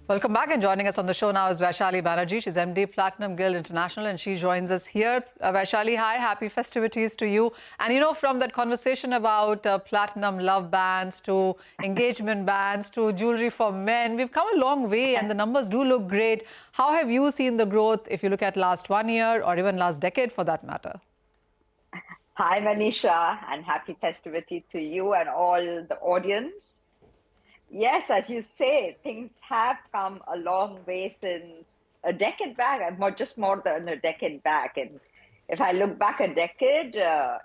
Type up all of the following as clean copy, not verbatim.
Welcome back, and joining us on the show now is Vaishali Banerjee. She's MD Platinum Guild International and she joins us here. Vaishali, hi, happy festivities to you. And you know, from that conversation about platinum love bands to engagement bands to jewelry for men, we've come a long way and the numbers do look great. How have you seen the growth if you look at last 1 year or even last decade for that matter? Hi, Manisha, and happy festivity to you and all the audience. Yes, as you say, things have come a long way since a decade back, and just more than a decade back. And if I look back a decade,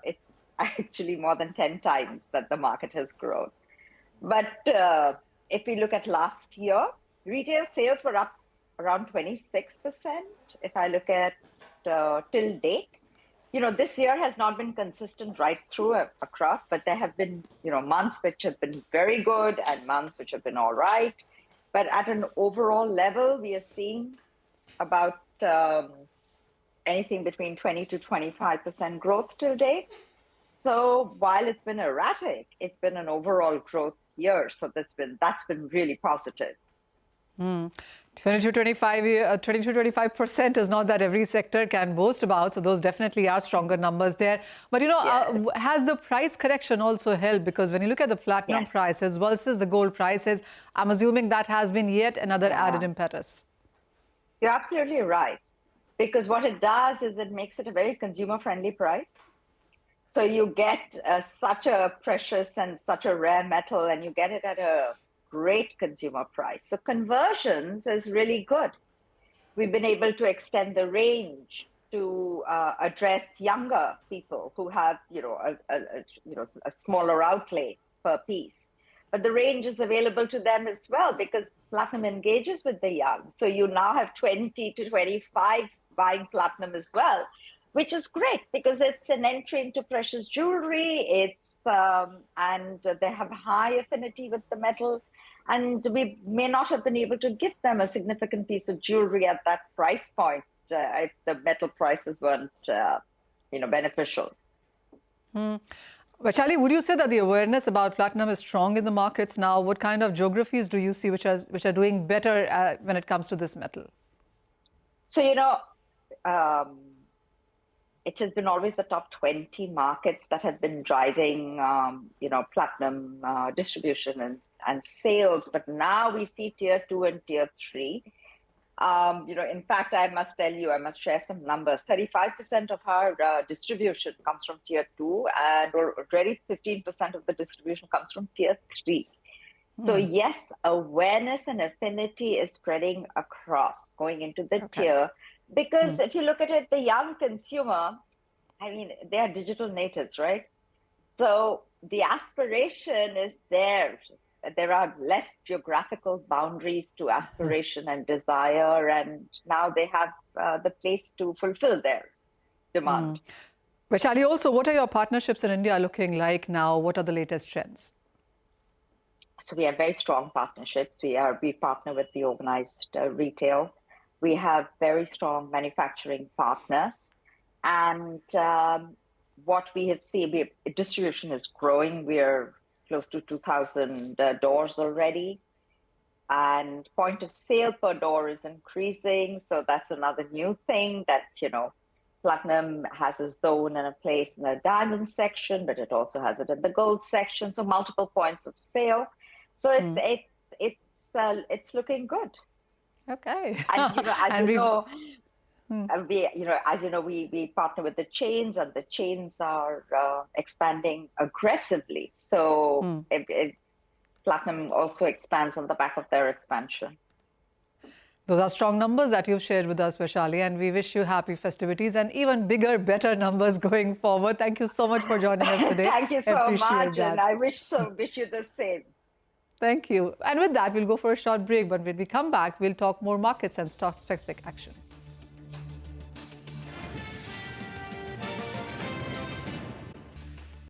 it's actually more than 10 times that the market has grown. But if we look at last year, retail sales were up around 26%. If I look at till date, you know, this year has not been consistent right through across, but there have been, you know, months which have been very good and months which have been all right. But at an overall level, we are seeing about anything between 20 to 25% growth till date. So while it's been erratic, it's been an overall growth year. So that's been really positive. 20 to 25% is not that every sector can boast about. So those definitely are stronger numbers there. But, you know, has the price correction also helped? Because when you look at the platinum prices versus the gold prices, I'm assuming that has been yet another added impetus. You're absolutely right. Because what it does is it makes it a very consumer-friendly price. So you get such a precious and such a rare metal, and you get it at a great consumer price. So conversions is really good. We've been able to extend the range to address younger people who have, a smaller outlay per piece. But the range is available to them as well because platinum engages with the young. So you now have 20 to 25 buying platinum as well, which is great because it's an entry into precious jewelry. And they have high affinity with the metal. And we may not have been able to give them a significant piece of jewelry at that price point if the metal prices weren't, beneficial. Vaishali, would you say that the awareness about platinum is strong in the markets now? What kind of geographies do you see which are doing better when it comes to this metal? So, it has been always the top 20 markets that have been driving, platinum distribution and sales. But now we see tier 2 and tier 3. In fact, I must share some numbers. 35% of our distribution comes from tier 2, and already 15% of the distribution comes from tier 3. So yes, awareness and affinity is spreading across, going into the tier. Because if you look at it, the young consumer, I mean, they are digital natives, right? So the aspiration is there. There are less geographical boundaries to aspiration and desire, and now they have the place to fulfill their demand. Vaishali, also, what are your partnerships in India looking like now? What are the latest trends? So we have very strong partnerships. We partner with the organized retail. We have very strong manufacturing partners. And what we have seen, distribution is growing. We're close to 2,000 doors already. And point of sale per door is increasing. So that's another new thing that, platinum has a zone and a place in the diamond section, but it also has it in the gold section. So multiple points of sale. So it's looking good. Okay. And we partner with the chains, and the chains are expanding aggressively. So platinum also expands on the back of their expansion. Those are strong numbers that you've shared with us, Vaishali, and we wish you happy festivities and even bigger, better numbers going forward. Thank you so much for joining us today. Thank you so much, and I wish you the same. Thank you. And with that, we'll go for a short break. But when we come back, we'll talk more markets and stock-specific action.